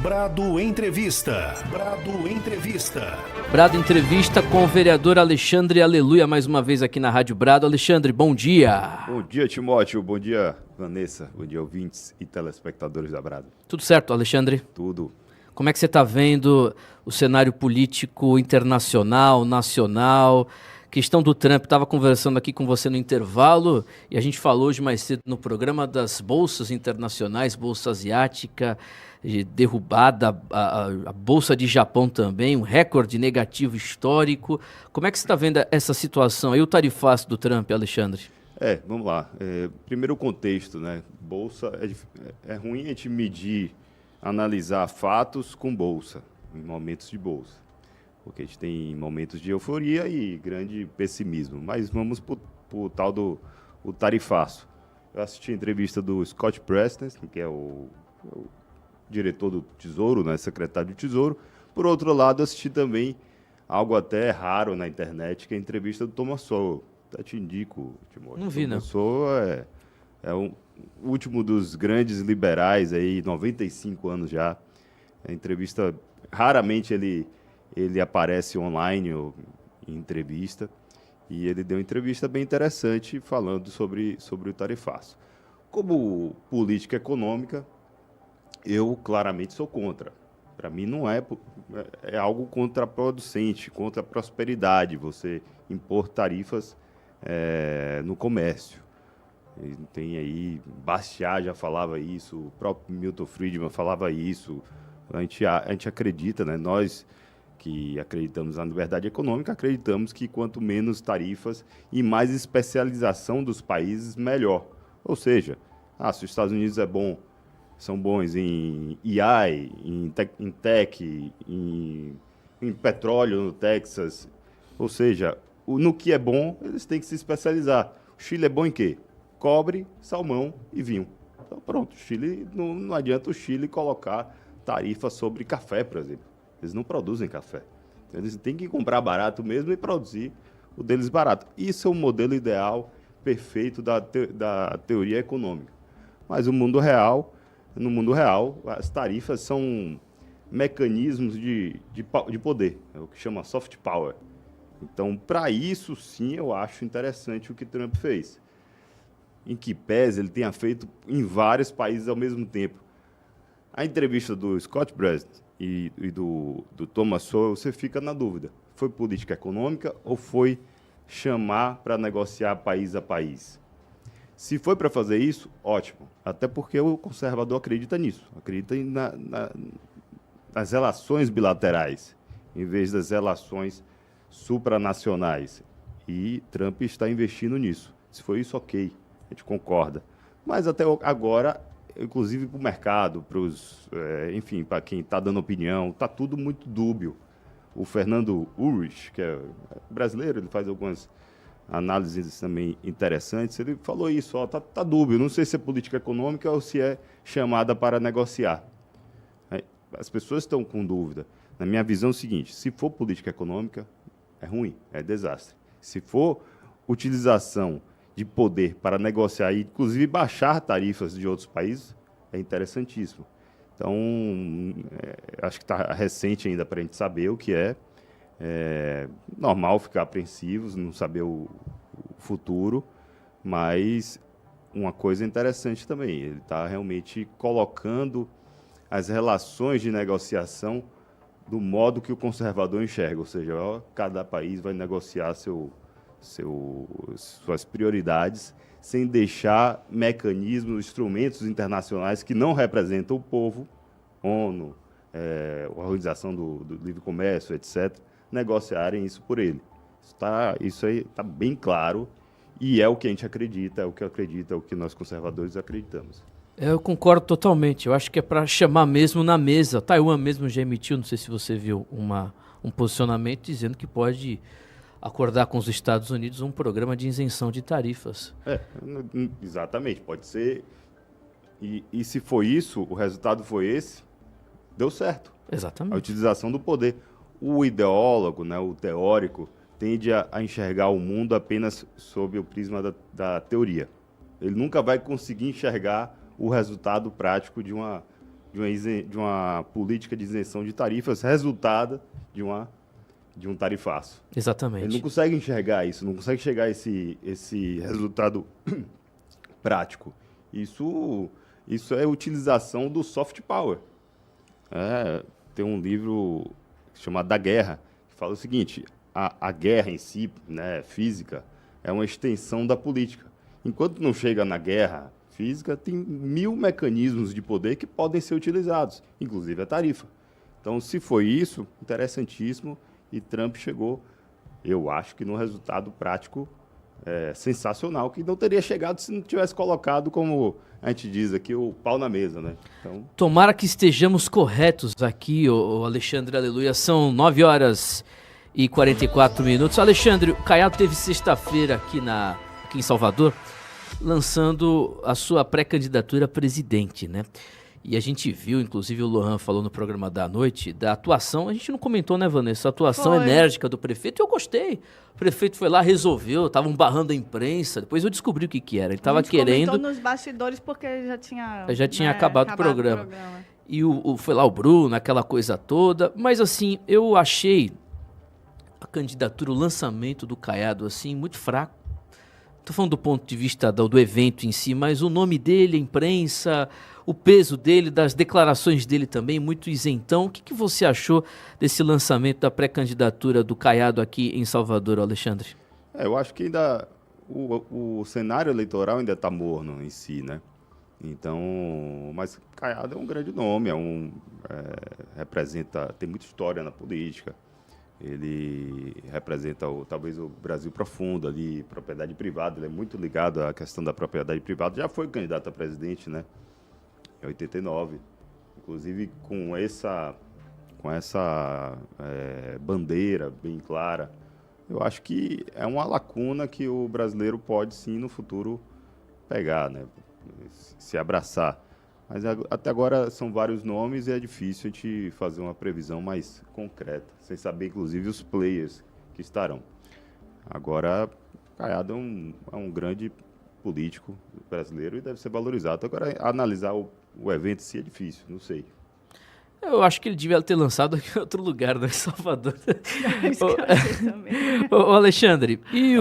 Brado Entrevista. Brado Entrevista. Brado Entrevista com o vereador Alexandre Aleluia, mais uma vez aqui na Rádio Brado. Alexandre, bom dia. Bom dia, Timóteo. Bom dia, Vanessa. Bom dia, ouvintes e telespectadores da Brado. Tudo certo, Alexandre? Tudo. Como é que você está vendo o cenário político internacional, nacional? Questão do Trump, estava conversando aqui com você no intervalo e a gente falou hoje mais cedo no programa das bolsas internacionais, bolsa asiática, derrubada, a bolsa de Japão também, um recorde negativo histórico. Como é que você está vendo essa situação? E o tarifaço do Trump, Alexandre? Vamos lá. Primeiro o contexto, né? Bolsa, é ruim a gente medir, analisar fatos com bolsa, em momentos de bolsa. Porque a gente tem momentos de euforia e grande pessimismo. Mas vamos para o tal do tarifaço. Eu assisti a entrevista do Scott Preston, que é o diretor do Tesouro, né, secretário do Tesouro. Por outro lado, assisti também algo até raro na internet, que é a entrevista do Thomas Sowell. Até te indico, Timóteo. Não vi, não. Thomas Sowell é o último dos grandes liberais, aí, 95 anos já. A entrevista, raramente ele aparece online ou em entrevista, e ele deu uma entrevista bem interessante falando sobre o tarifaço. Como política econômica, eu claramente sou contra. Para mim não é algo contraproducente, contra a prosperidade, você impor tarifas no comércio. E tem aí, Bastiat já falava isso, o próprio Milton Friedman falava isso. A gente acredita, né? Nós que acreditamos na liberdade econômica, acreditamos que quanto menos tarifas e mais especialização dos países, melhor. Ou seja, se os Estados Unidos são bons em AI, em tech, em petróleo no Texas, ou seja, no que é bom, eles têm que se especializar. O Chile é bom em quê? Cobre, salmão e vinho. Então pronto, o Chile, não adianta o Chile colocar tarifa sobre café, por exemplo. Eles não produzem café. Então, eles têm que comprar barato mesmo e produzir o deles barato. Isso é o modelo ideal, perfeito da teoria econômica. Mas no mundo real, as tarifas são mecanismos de poder, é o que chama soft power. Então, para isso, sim, eu acho interessante o que Trump fez. Em que pese ele tenha feito em vários países ao mesmo tempo. A entrevista do Scott Preston e do Thomas Sowell, você fica na dúvida. Foi política econômica ou foi chamar para negociar país a país? Se foi para fazer isso, ótimo. Até porque o conservador acredita nisso. Acredita nas relações bilaterais, em vez das relações supranacionais. E Trump está investindo nisso. Se foi isso, ok. A gente concorda. Mas até agora, inclusive para o mercado, para quem está dando opinião, está tudo muito dúbio. O Fernando Ulrich, que é brasileiro, ele faz algumas análises também interessantes, ele falou isso, está dúbio, não sei se é política econômica ou se é chamada para negociar. As pessoas estão com dúvida. Na minha visão é o seguinte, se for política econômica, é ruim, é desastre. Se for utilização de poder para negociar e, inclusive, baixar tarifas de outros países, é interessantíssimo. Então, acho que está recente ainda para a gente saber o que é. É normal ficar apreensivos, não saber o futuro, mas uma coisa interessante também, ele está realmente colocando as relações de negociação do modo que o conservador enxerga, ou seja, cada país vai negociar suas prioridades, sem deixar mecanismos, instrumentos internacionais que não representam o povo, ONU, Organização do Livre Comércio, etc., negociarem isso por ele. Isso aí está bem claro e é o que a gente acredita, é o que nós conservadores acreditamos. Eu concordo totalmente. Eu acho que é para chamar mesmo na mesa. Taiwan mesmo já emitiu, não sei se você viu, um posicionamento dizendo que pode acordar com os Estados Unidos um programa de isenção de tarifas. Exatamente, pode ser. E se foi isso, o resultado foi esse, deu certo. Exatamente. A utilização do poder. O ideólogo, né, o teórico, tende a enxergar o mundo apenas sob o prisma da teoria. Ele nunca vai conseguir enxergar o resultado prático de uma de uma política de isenção de tarifas resultada de um tarifaço. Exatamente. Ele não consegue enxergar isso, não consegue chegar a esse resultado prático. Isso é utilização do soft power. Tem um livro chamado Da Guerra, que fala o seguinte: a guerra em si, né, física, é uma extensão da política. Enquanto não chega na guerra física, tem 1000 mecanismos de poder que podem ser utilizados, inclusive a tarifa. Então, se foi isso, interessantíssimo, e Trump chegou, eu acho que num resultado prático sensacional, que não teria chegado se não tivesse colocado, como a gente diz aqui, o pau na mesa, né? Então... Tomara que estejamos corretos aqui, ô Alexandre, aleluia. São 9h44. Alexandre, o Caiado teve sexta-feira aqui em Salvador, lançando a sua pré-candidatura a presidente, né? E a gente viu, inclusive o Lohan falou no programa da noite, da atuação, a gente não comentou, né, Vanessa? A atuação enérgica do prefeito, eu gostei. O prefeito foi lá, resolveu, estavam barrando a imprensa, depois eu descobri o que era. Ele estava querendo... comentou nos bastidores porque já tinha acabado o programa. E foi lá o Bruno, aquela coisa toda, mas assim, eu achei a candidatura, o lançamento do Caiado, assim, muito fraco. Estou falando do ponto de vista do evento em si, mas o nome dele, a imprensa, o peso dele, das declarações dele também, muito isentão. O que você achou desse lançamento da pré-candidatura do Caiado aqui em Salvador, Alexandre? Eu acho que ainda o cenário eleitoral ainda está morno em si, né? Então, mas Caiado é um grande nome, tem muita história na política. Ele representa talvez o Brasil profundo ali, propriedade privada, ele é muito ligado à questão da propriedade privada, já foi candidato a presidente, né, em 89, inclusive com essa bandeira bem clara. Eu acho que é uma lacuna que o brasileiro pode sim no futuro pegar, né, se abraçar. Mas até agora são vários nomes e é difícil a gente fazer uma previsão mais concreta, sem saber, inclusive, os players que estarão. Agora, Caiado é um grande político brasileiro e deve ser valorizado. Agora, analisar o evento em si é difícil, não sei. Eu acho que ele devia ter lançado aqui em outro lugar, né, em Salvador. Ô, Alexandre, e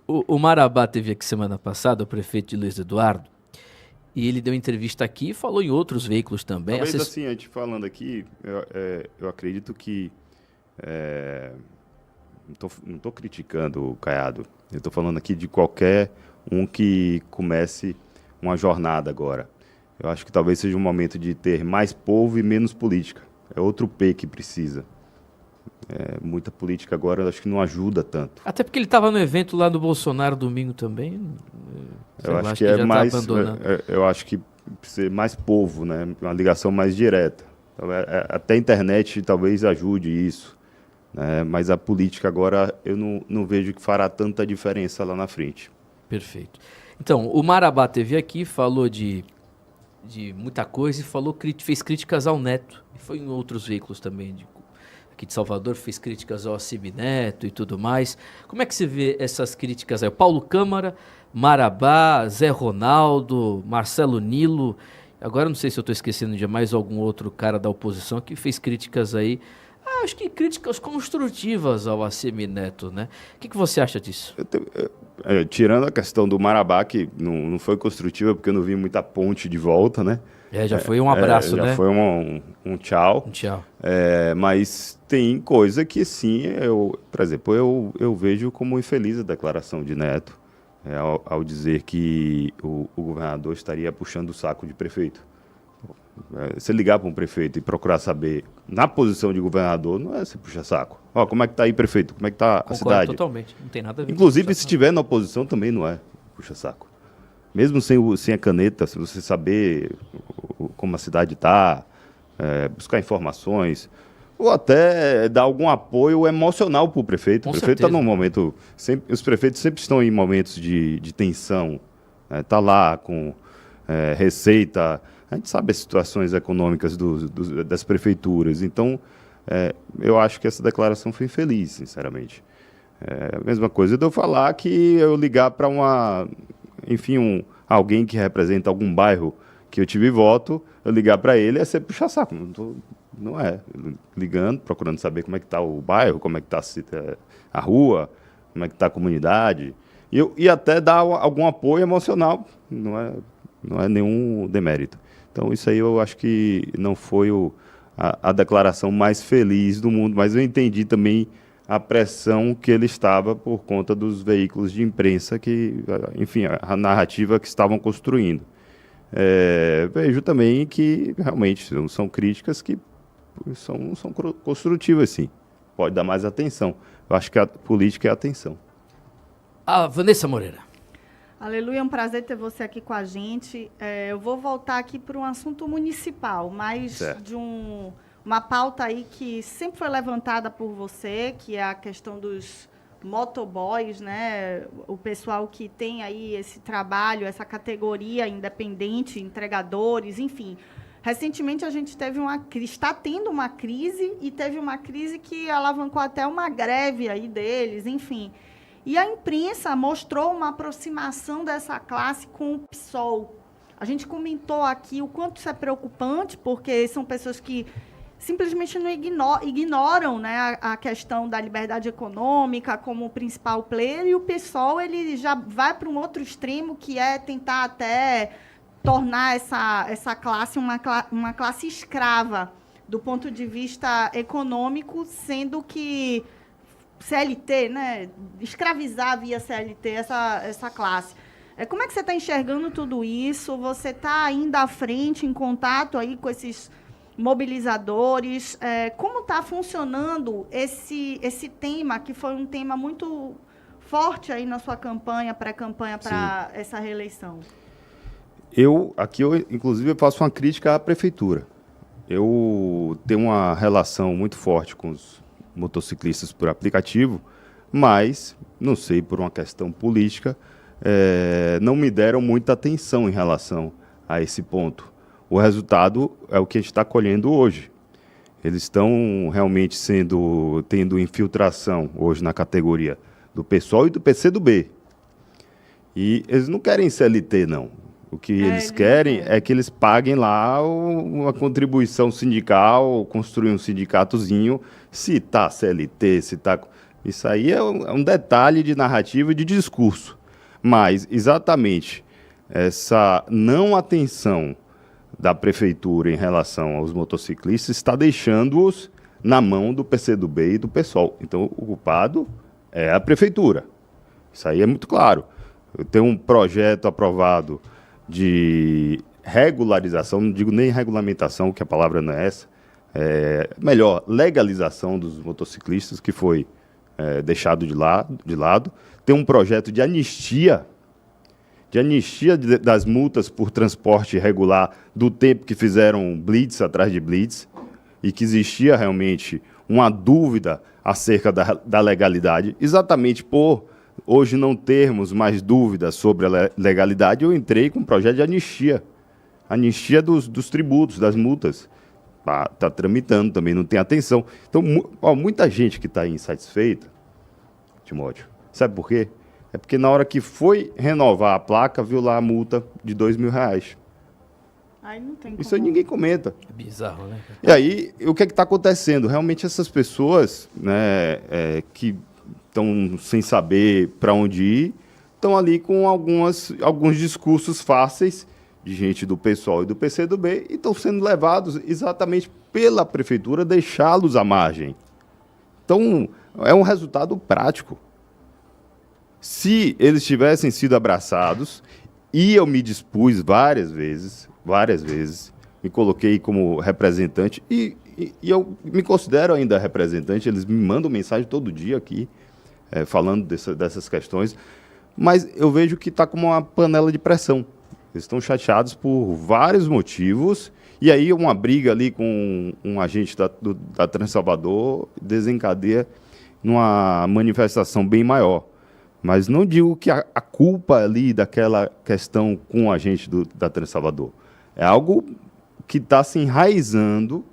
o Marabá teve aqui semana passada, o prefeito de Luiz Eduardo, e ele deu entrevista aqui e falou em outros veículos também. Talvez assim, a gente falando aqui, eu acredito que... não estou criticando o Caiado. Eu estou falando aqui de qualquer um que comece uma jornada agora. Eu acho que talvez seja um momento de ter mais povo e menos política. É outro P que precisa. Muita política agora, eu acho que não ajuda tanto. Até porque ele estava no evento lá do Bolsonaro domingo também. Eu acho que é mais... eu acho que precisa ser mais povo, né? Uma ligação mais direta. Até a internet talvez ajude isso, né? Mas a política agora eu não vejo que fará tanta diferença lá na frente. Perfeito. Então, o Marabá teve aqui, falou de muita coisa e fez críticas ao Neto. E foi em outros veículos também, aqui de Salvador, fez críticas ao Assemineto e tudo mais. Como é que você vê essas críticas aí? O Paulo Câmara, Marabá, Zé Ronaldo, Marcelo Nilo. Agora não sei se eu estou esquecendo de mais algum outro cara da oposição que fez críticas aí. Acho que críticas construtivas ao Assemineto, né? O que você acha disso? Tirando a questão do Marabá, que não foi construtiva, porque eu não vi muita ponte de volta, né? Já foi um abraço, né? Já foi um tchau. Um tchau. Mas tem coisa que, sim, por exemplo, eu vejo como infeliz a declaração de Neto, ao dizer que o governador estaria puxando o saco de prefeito. Você ligar para um prefeito e procurar saber, na posição de governador, não é você puxar saco. Como é que está aí, prefeito? Como é que está a cidade? Totalmente, não tem nada a ver. Inclusive, se estiver na oposição, também não é puxa saco. Mesmo sem a caneta, se você saber como a cidade está, buscar informações, ou até dar algum apoio emocional para o prefeito. O prefeito está num momento... os prefeitos sempre estão em momentos de tensão. Está lá com receita... A gente sabe as situações econômicas das prefeituras. Então, eu acho que essa declaração foi infeliz, sinceramente. A mesma coisa de eu falar que eu ligar para alguém que representa algum bairro que eu tive voto eu ligar para ele é ser puxar saco. Não é. Ligando, procurando saber como é que está o bairro, como é que está a rua, como é que está a comunidade. E até dar algum apoio emocional. Não é nenhum demérito. Então, isso aí eu acho que não foi a declaração mais feliz do mundo, mas eu entendi também a pressão que ele estava por conta dos veículos de imprensa que, enfim, a narrativa que estavam construindo. Vejo também que realmente são críticas que são construtivas, sim. Pode dar mais atenção. Eu acho que a política é atenção. Vanessa Moreira. Aleluia, é um prazer ter você aqui com a gente. Eu vou voltar aqui para um assunto municipal, mas certo. De uma pauta aí que sempre foi levantada por você, que é a questão dos motoboys, né? O pessoal que tem aí esse trabalho, essa categoria independente, entregadores, enfim. Recentemente a gente está tendo uma crise e teve uma crise que alavancou até uma greve aí deles, enfim. E a imprensa mostrou uma aproximação dessa classe com o PSOL. A gente comentou aqui o quanto isso é preocupante, porque são pessoas que simplesmente não ignoram, né, a questão da liberdade econômica como principal player, e o PSOL ele já vai para um outro extremo, que é tentar até tornar essa classe uma classe escrava do ponto de vista econômico, sendo que CLT, né, escravizar via CLT essa classe. Como é que você está enxergando tudo isso? Você está ainda à frente, em contato aí com esses mobilizadores? Como está funcionando esse tema, que foi um tema muito forte aí na sua campanha, pré-campanha para essa reeleição? Aqui, inclusive, eu faço uma crítica à prefeitura. Eu tenho uma relação muito forte com os motociclistas por aplicativo, mas, não sei, por uma questão política, não me deram muita atenção em relação a esse ponto. O resultado é o que a gente está colhendo hoje. Eles estão realmente tendo infiltração hoje na categoria do PSOL e do PCdoB. E eles não querem CLT, não. O que eles querem é que eles paguem lá uma contribuição sindical, construir um sindicatozinho, se está CLT, se está... Isso aí é um detalhe de narrativa e de discurso. Mas, exatamente, essa não atenção da prefeitura em relação aos motociclistas está deixando-os na mão do PCdoB e do PSOL. Então, o culpado é a prefeitura. Isso aí é muito claro. Eu tenho um projeto aprovado de regularização, não digo nem regulamentação, que a palavra não é essa, melhor, legalização dos motociclistas, que foi deixado de lado. Tem um projeto de anistia das multas por transporte irregular do tempo que fizeram blitz atrás de blitz, e que existia realmente uma dúvida acerca da legalidade, exatamente por hoje não termos mais dúvidas sobre a legalidade. Eu entrei com um projeto de anistia dos tributos, das multas. Está tramitando também, não tem atenção. Então, muita gente que está insatisfeita, Timóteo, sabe por quê? É porque na hora que foi renovar a placa, viu lá a multa de R$2.000. Aí não tem como. Isso aí ninguém comenta. É bizarro, né? E aí, o que está acontecendo? Realmente essas pessoas, né, que estão sem saber para onde ir, estão ali com alguns discursos fáceis de gente do PSOL e do PCdoB, e estão sendo levados exatamente pela prefeitura, deixá-los à margem. Então, é um resultado prático. Se eles tivessem sido abraçados, e eu me dispus várias vezes, me coloquei como representante, e eu me considero ainda representante, eles me mandam mensagem todo dia aqui, falando dessas questões, mas eu vejo que está como uma panela de pressão. Eles estão chateados por vários motivos, e aí uma briga ali com um agente da Transalvador desencadeia numa manifestação bem maior. Mas não digo que a culpa ali daquela questão com o agente da Transalvador. É algo que está se enraizando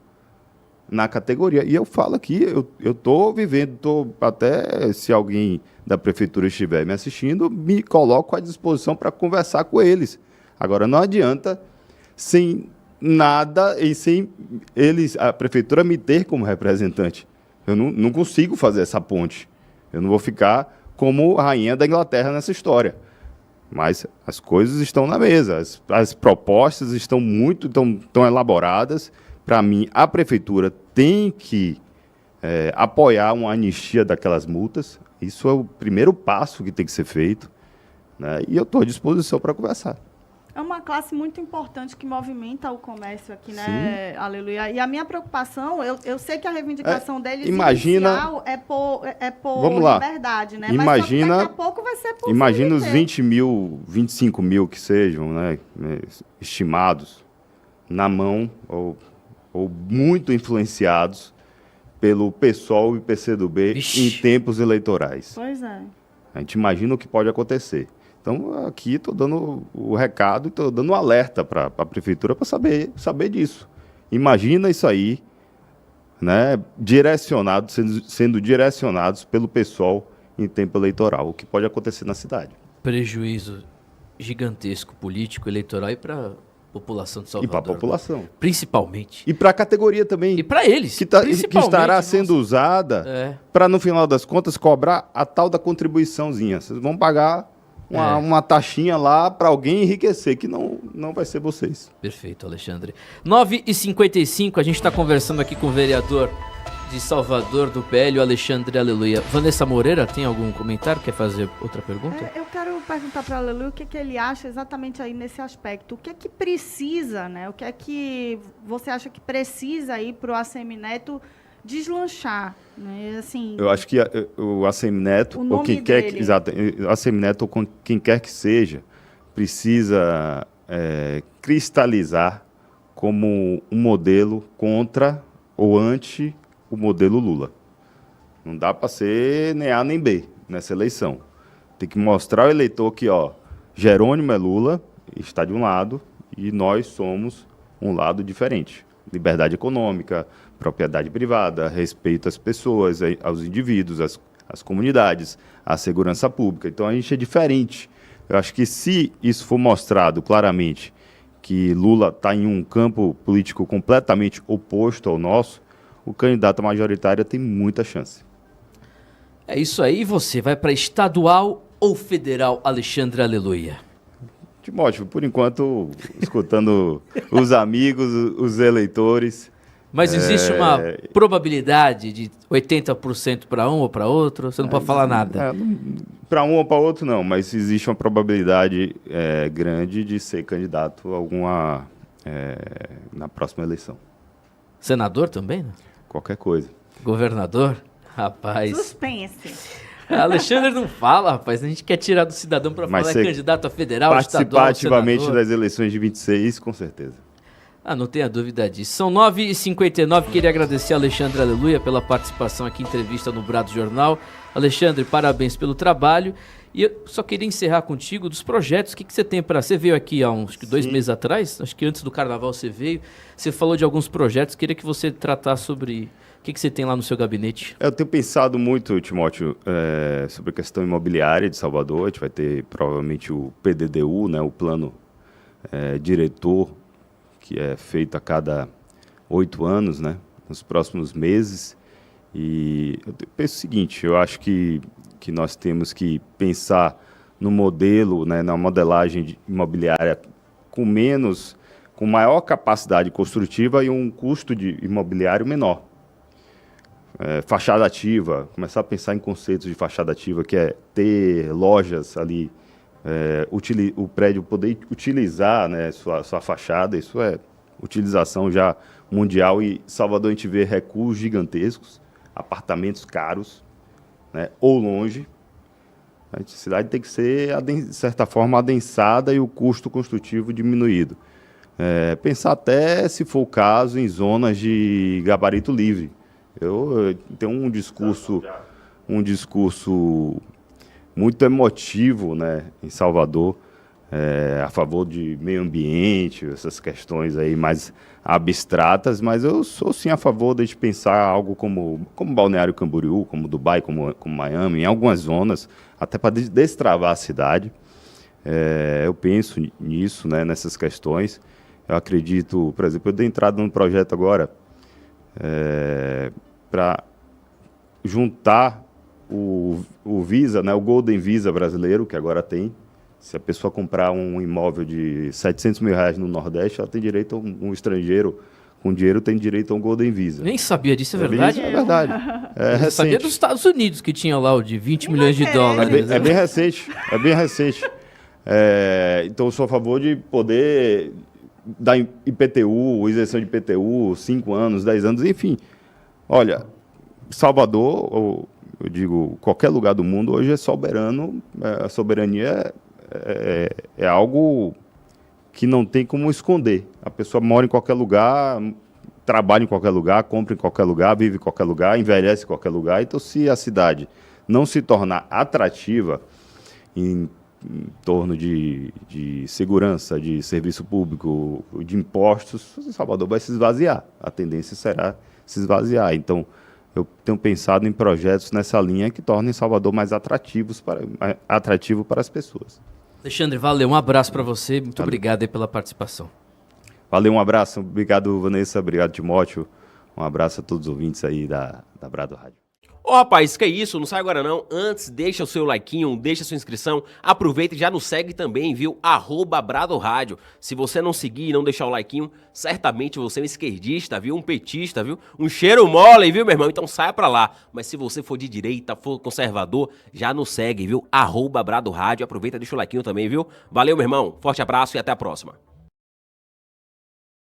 na categoria. E eu falo aqui, eu estou vivendo, até se alguém da prefeitura estiver me assistindo, me coloco à disposição para conversar com eles. Agora, não adianta, sem nada e sem a prefeitura me ter como representante. Eu não consigo fazer essa ponte. Eu não vou ficar como a rainha da Inglaterra nessa história. Mas as coisas estão na mesa, as propostas estão tão elaboradas. Para mim, a prefeitura tem que apoiar uma anistia daquelas multas. Isso é o primeiro passo que tem que ser feito, né? E eu estou à disposição para conversar. É uma classe muito importante que movimenta o comércio aqui, né? Sim. Aleluia. E a minha preocupação, eu sei que a reivindicação deles inicial é por liberdade, né? Imagina, mas daqui a pouco vai ser possível. Imagina os 20 mil, 25 mil que sejam, né, estimados, na mão ou muito influenciados pelo PSOL e PCdoB em tempos eleitorais. Pois é. A gente imagina o que pode acontecer. Então, aqui estou dando o recado, estou dando um alerta para a prefeitura para saber disso. Imagina isso aí, né, sendo direcionados pelo PSOL em tempo eleitoral, o que pode acontecer na cidade. Prejuízo gigantesco político, eleitoral e para a população de Salvador. E para a população. Principalmente. E para a categoria também. E para eles. Que estará sendo usada para, no final das contas, cobrar a tal da contribuiçãozinha. Vocês vão pagar uma taxinha lá para alguém enriquecer, que não vai ser vocês. Perfeito, Alexandre. 9h55, a gente está conversando aqui com o vereador de Salvador do PL, o Alexandre Aleluia. Vanessa Moreira, tem algum comentário? Quer fazer outra pergunta? Eu quero perguntar para o Aleluia o que ele acha exatamente aí nesse aspecto. O que é que precisa, né? O que é que você acha que precisa aí para o ACM Neto deslanchar, né? Assim, eu acho que o ACM Neto, ou quem quer que, o ACM Neto, ou quem quer que seja, precisa cristalizar como um modelo contra ou anti o modelo Lula. Não dá para ser nem A nem B nessa eleição. Tem que mostrar ao eleitor que, Jerônimo é Lula, está de um lado, e nós somos um lado diferente. Liberdade econômica, propriedade privada, respeito às pessoas, aos indivíduos, às comunidades, à segurança pública. Então, a gente é diferente. Eu acho que se isso for mostrado claramente, que Lula está em um campo político completamente oposto ao nosso, o candidato majoritário tem muita chance. É isso aí. E você vai para estadual ou federal, Alexandre Aleluia? Timóteo, por enquanto, escutando os amigos, os eleitores. Mas existe uma probabilidade de 80% para um ou para outro? Você não pode falar nada. Para um ou para outro, não. Mas existe uma probabilidade grande de ser candidato na próxima eleição. Senador também, né? Qualquer coisa. Governador? Rapaz. Suspense. Alexandre não fala, rapaz. A gente quer tirar do cidadão para falar candidato a federal, estadual, participativamente senador. Das eleições de 26, com certeza. Não tenha dúvida disso. São 9h59. Queria agradecer a Alexandre Aleluia pela participação aqui em entrevista no Brado Jornal. Alexandre, parabéns pelo trabalho. E eu só queria encerrar contigo dos projetos. O que você tem para... Você veio aqui há uns 2 meses atrás, acho que antes do Carnaval você veio. Você falou de alguns projetos. Queria que você tratasse sobre... O que você tem lá no seu gabinete? Eu tenho pensado muito, Timóteo, sobre a questão imobiliária de Salvador. A gente vai ter provavelmente o PDDU, né, o plano diretor, que é feito a cada 8 anos, né, nos próximos meses. E eu penso o seguinte, eu acho que nós temos que pensar no modelo, né, na modelagem imobiliária com maior capacidade construtiva e um custo de imobiliário menor. Fachada ativa, começar a pensar em conceitos de fachada ativa, que é ter lojas ali, o prédio poder utilizar, né, sua fachada. Isso é utilização já mundial, e Salvador a gente vê recuos gigantescos, apartamentos caros, né, ou longe. A cidade tem que ser, de certa forma, adensada e o custo construtivo diminuído. Pensar até, se for o caso, em zonas de gabarito livre. Eu tenho um discurso muito emotivo, né, em Salvador, a favor de meio ambiente, essas questões aí mais abstratas, mas eu sou sim a favor de pensar algo como Balneário Camboriú, como Dubai, como Miami, em algumas zonas, até para destravar a cidade. Eu penso nisso, né, nessas questões. Eu acredito, por exemplo, eu dei entrada num projeto agora para juntar o Visa, né, o Golden Visa brasileiro, que agora tem. Se a pessoa comprar um imóvel de R$700 mil no Nordeste, ela tem direito a um estrangeiro com dinheiro tem direito a um Golden Visa. Nem sabia disso, é verdade? É verdade. Eu sabia dos Estados Unidos, que tinha lá o de 20 milhões de dólares. É bem recente, é bem recente. Então, eu sou a favor de poder dar IPTU, isenção de IPTU, 5 anos, 10 anos, enfim. Olha, Salvador, eu digo, qualquer lugar do mundo hoje é soberano, a soberania é algo que não tem como esconder. A pessoa mora em qualquer lugar, trabalha em qualquer lugar, compra em qualquer lugar, vive em qualquer lugar, envelhece em qualquer lugar. Então, se a cidade não se tornar atrativa em torno de segurança, de serviço público, de impostos, Salvador vai se esvaziar. A tendência será se esvaziar. Então, eu tenho pensado em projetos nessa linha que tornem Salvador mais atrativo para as pessoas. Alexandre, valeu. Um abraço para você. Muito obrigado aí pela participação. Valeu, um abraço. Obrigado, Vanessa. Obrigado, Timóteo. Um abraço a todos os ouvintes aí da Brado Rádio. Ô rapaz, que é isso, não sai agora não. Antes, deixa o seu likeinho, deixa a sua inscrição. Aproveita e já nos segue também, viu? @Brado Rádio. Se você não seguir e não deixar o likeinho, certamente você é um esquerdista, viu? Um petista, viu? Um cheiro mole, viu, meu irmão? Então saia pra lá. Mas se você for de direita, for conservador, já nos segue, viu? @Brado Rádio. Aproveita e deixa o likeinho também, viu? Valeu, meu irmão. Forte abraço e até a próxima.